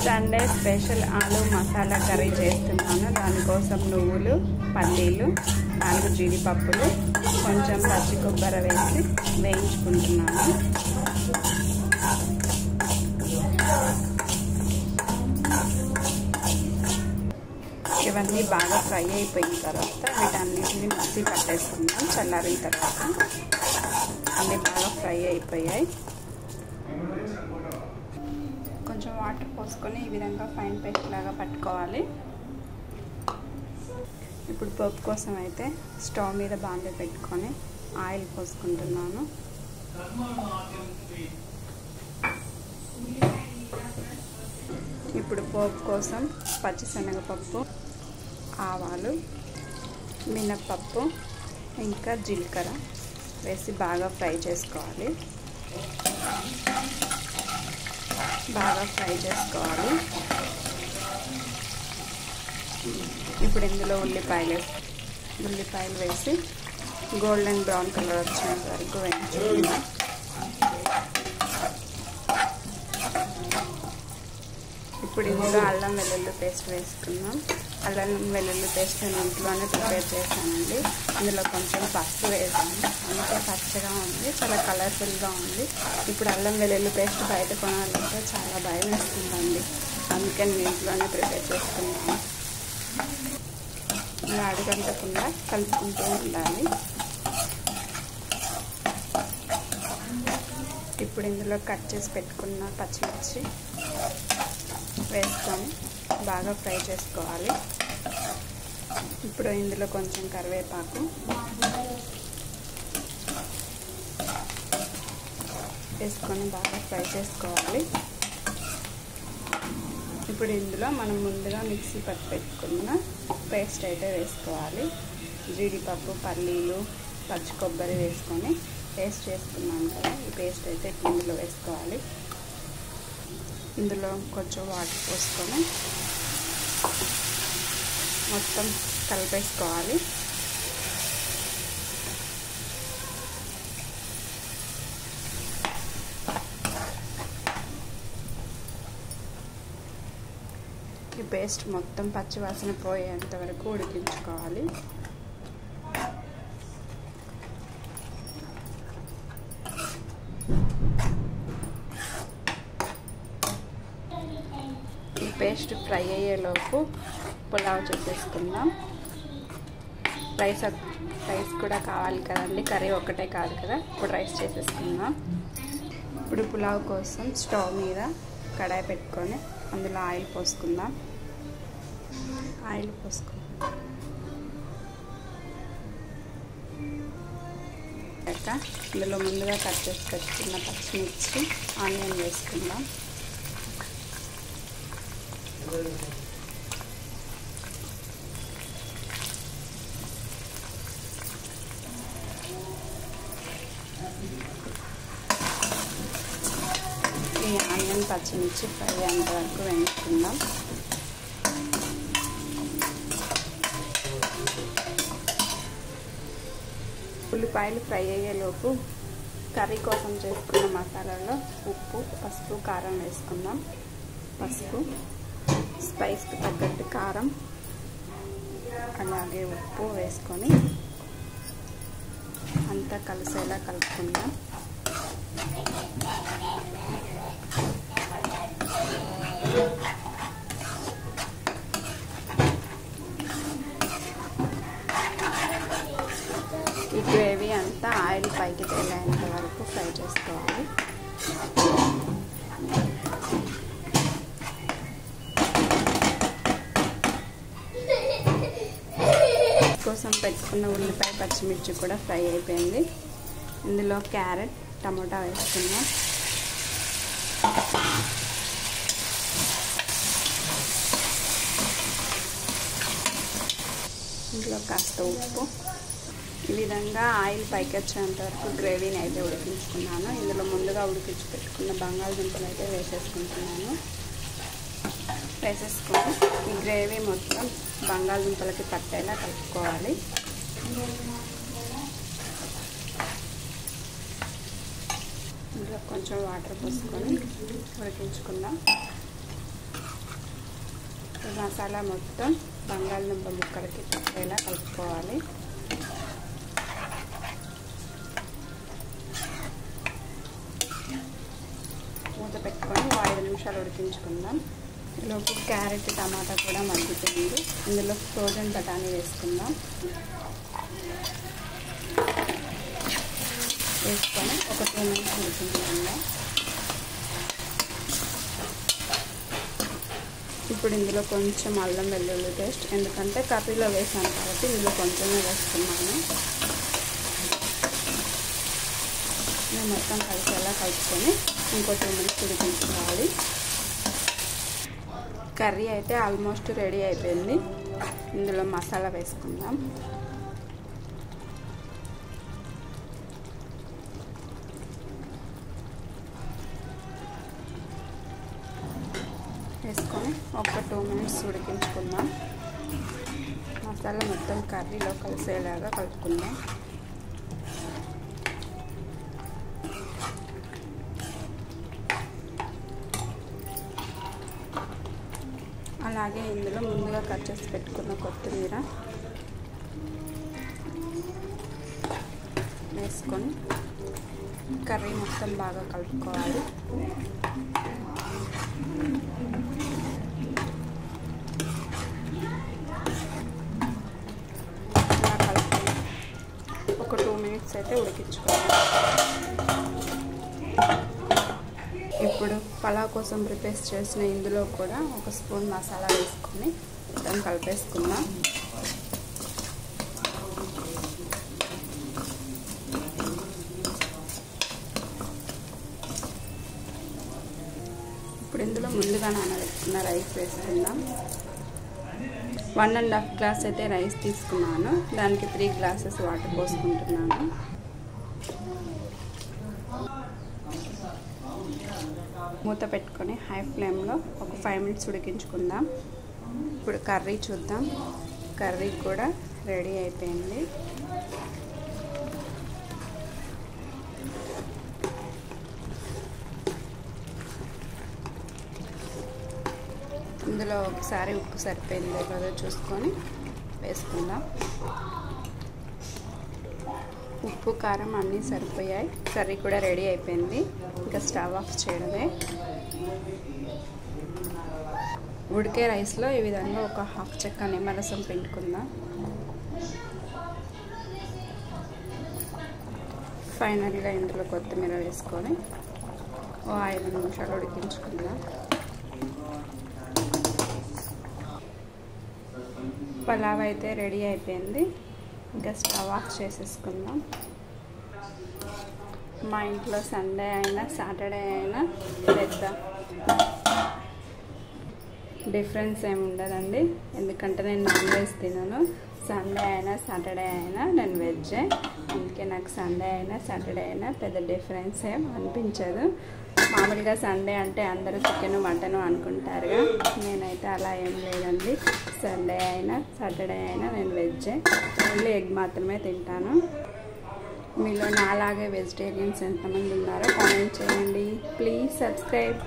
Sunday special ఆలు masala curry చేస్తున్నాను. దానికోసం నువ్వులు, పల్లీలు, 4 జీడిపప్పులు, కొంచెం పచ్చి కొబ్బరి వేసి వేయించుకుంటున్నాను. ఇవన్నీ బాగా ఫ్రై అయిపోయిన తర్వాత వీటన్నిటిని మిక్సీ పట్టేసుకుందాం. చల్లారిన తర్వాత అన్నీ బాగా ఫ్రై అయిపోయాయి. కొంచెం వాటర్ పోసుకొని ఈ విధంగా ఫైన్ పేస్ట్ లాగా పట్టుకోవాలి. ఇప్పుడు పోపు కోసం అయితే స్టవ్ మీద బాండీ పెట్టుకొని ఆయిల్ పోసుకుంటున్నాను. ఇప్పుడు పోపు కోసం పచ్చిశనగపప్పు, ఆవాలు, మినప్పప్పు, ఇంకా జీలకర్ర వేసి బాగా ఫ్రై చేసుకోవాలి. ఇప్పుడు ఇందులో ఉల్లిపాయలు వేసి గోల్డెన్ బ్రౌన్ కలర్ వచ్చేంత వరకు వేయించుకుందాం. ఇప్పుడు ఇందులో అల్లం వెల్లుల్లి పేస్ట్ వేసుకుందాం. అల్లం వెల్లుల్లి పేస్ట్ నేను ఇంట్లోనే ప్రిపేర్ చేశానండి. ఇందులో కొంచెం పసుపు వేసాను, అందుకే పచ్చగా ఉంది, చాలా కలర్ఫుల్గా ఉంది. ఇప్పుడు అల్లం వెల్లుల్లి పేస్ట్ బయట కొనాలంటే చాలా భయం వేస్తుందండి, అందుకే నేను ఇంట్లోనే ప్రిపేర్ చేసుకున్నాను. ఇలా అడుగంటకుండా కలుపుకుంటూ ఉండాలి. ఇప్పుడు ఇందులో కట్ చేసి పెట్టుకున్న పచ్చిమిర్చి వేసుకొని బాగా ఫ్రై చేసుకోవాలి. ఇప్పుడు ఇందులో కొంచెం కరివేపాకు వేసుకొని బాగా ఫ్రై చేసుకోవాలి. ఇప్పుడు ఇందులో మనం ముందుగా మిక్సీ పట్టి పెట్టుకున్న పేస్ట్ అయితే వేసుకోవాలి. జీడిపప్పు, పల్లీలు, పచ్చి కొబ్బరి వేసుకొని పేస్ట్ చేసుకున్నాను కదా, ఈ పేస్ట్ అయితే ఇందులో వేసుకోవాలి. ఇందులో కొంచెం వాటర్ పోసుకొని మొత్తం కలిపేసుకోవాలి. ఈ పేస్ట్ మొత్తం పచ్చివాసన పోయేంత వరకు ఉడికించుకోవాలి. ఈ పేస్ట్ ఫ్రై అయ్యేలోపు పులావ్ చేసేసుకుందాం. రైస్ కూడా కావాలి కదండి, కర్రీ ఒకటే కాదు కదా. ఇప్పుడు రైస్ చేసేసుకుందాం. ఇప్పుడు పులావ్ కోసం స్టవ్ మీద కడాయి పెట్టుకొని అందులో ఆయిల్ పోసుకుందాం. ఇందులో ముందుగా కట్ చేసి పెట్టుకున్న పచ్చిమిర్చి, ఆనియన్ వేసుకుందాం. ఈ ఆనియన్ పచ్చిమిర్చి ఫ్రై అయ్యేంత వరకు వేయించుకుందాం. ఉల్లిపాయలు ఫ్రై అయ్యేలోపు కర్రీ కోసం చేసుకున్న మసాలాలో ఉప్పు, పసుపు, కారం వేసుకుందాం. పసుపు, స్పైస్కి తగ్గట్టు కారం, అలాగే ఉప్పు వేసుకొని అంతా కలిసేలా కలుపుకుందాం. ఈ గ్రేవీ అంతా ఆయిల్ పైకి తేలేంత వరకు ఫ్రై చేసుకోవాలి. కోసం పెట్టుకున్న ఉల్లిపాయ, పచ్చిమిర్చి కూడా ఫ్రై అయిపోయింది. ఇందులో క్యారెట్, టమోటా వేసుకున్నాం. ఇందులో కాస్త ఉప్పు. ఈ విధంగా ఆయిల్ పైకి వచ్చేంత వరకు గ్రేవీని అయితే ఉడికించుకున్నాను. ఇందులో ముందుగా ఉడికించి పెట్టుకున్న బంగాళదుంపలు అయితే వేసేసుకుంటున్నాను. వేసేసుకొని ఈ గ్రేవీ మొత్తం బంగాళదుంపలకి పట్టేలా కలుపుకోవాలి. ఇందులో కొంచెం వాటర్ పోసుకొని ఉడికించుకుందాం. ఇప్పుడు మసాలా మొత్తం బంగాళదుంప ముక్కలకి పట్టేలా కలుపుకోవాలి. మూత పెట్టుకొని 5 నిమిషాలు ఉడికించుకుందాం. ఈలోపు క్యారెట్ టమాటా కూడా మగ్గుతుంది. ఇందులో ఫ్రోజన్ బఠానీ వేసుకుందాం. వేసుకొని ఒక 2 మినిట్స్ ఉడికించుకుందాం. ఇప్పుడు ఇందులో కొంచెం అల్లం వెల్లుల్లి పేస్ట్, ఎందుకంటే కర్రీలో వేసాను కాబట్టి ఇందులో కొంచెమే వేసుకున్నాను. మొత్తం కలిసేలా కలుపుకొని ఇంకో 2 మినిట్స్ ఉడికించుకోవాలి. కర్రీ అయితే ఆల్మోస్ట్ రెడీ అయిపోయింది. ఇందులో మసాలా వేసుకుందాం. వేసుకొని ఒక 2 మినిట్స్ ఉడికించుకుందాం. మసాలా మొత్తం కర్రీలో కలిసేలాగా కలుపుకుందాం. అలాగే ఇందులో ముందుగా కట్ చేసి పెట్టుకున్న కొత్తిమీర వేసుకొని కర్రీ మొత్తం బాగా కలుపుకోవాలి. ఇలా కలుపుకొని ఒక 2 మినిట్స్ అయితే ఉడికించుకోవాలి. ఇప్పుడు పలావ్ కోసం ప్రిపేర్ చేసిన ఇందులో కూడా ఒక స్పూన్ మసాలా వేసుకొని మొత్తం కలిపేసుకుందాం. ఇప్పుడు ఇందులో ముందుగా నానబెట్టుకున్న రైస్ వేసుకుందాం. 1.5 గ్లాస్ అయితే రైస్ తీసుకున్నాను. దానికి 3 గ్లాసెస్ వాటర్ పోసుకుంటున్నాను. మూత పెట్టుకొని హై ఫ్లేమ్లో ఒక 5 మినిట్స్ ఉడికించుకుందాం. ఇప్పుడు కర్రీ చూద్దాం. కర్రీ కూడా రెడీ అయిపోయింది. ఇందులో ఒకసారి ఉప్పు సరిపోయిందో లేదో చూసుకొని వేసుకుందాం. ఉప్పు కారం అన్నీ సరిపోయాయి. కర్రీ కూడా రెడీ అయిపోయింది. ఇంకా స్టవ్ ఆఫ్ చేయడమే. ఉడికే రైస్లో ఈ విధంగా ఒక 1/2 చెక్క నిమ్మరసం పిండుకుందాం. ఫైనల్గా ఇందులో కొత్తిమీర వేసుకొని 5 నిమిషాలు ఉడికించుకుందాం. పలావ్ అయితే రెడీ అయిపోయింది. ఇంకా స్టవ్ ఆఫ్ చేసేసుకుందాం. మా ఇంట్లో సండే అయినా సాటర్డే అయినా పెద్ద డిఫరెన్స్ ఏమి ఉండదండి. ఎందుకంటే నేను నాన్ వెజ్ తినను. సండే అయినా సాటర్డే అయినా నేను వెజ్జే. అందుకే నాకు సండే అయినా సాటర్డే అయినా పెద్ద డిఫరెన్స్ ఏం అనిపించదు. మామూలుగా సండే అంటే అందరూ చికెన్ మటన్ అనుకుంటారుగా. నేనైతే అలా ఏం లేదండి. సండే అయినా సాటర్డే అయినా నేను వెజ్జే. ఓన్లీ ఎగ్ మాత్రమే తింటాను. మీలో నాలాగే వెజిటేరియన్స్ ఎంతమంది ఉన్నారో కామెంట్ చేయండి. Please subscribe.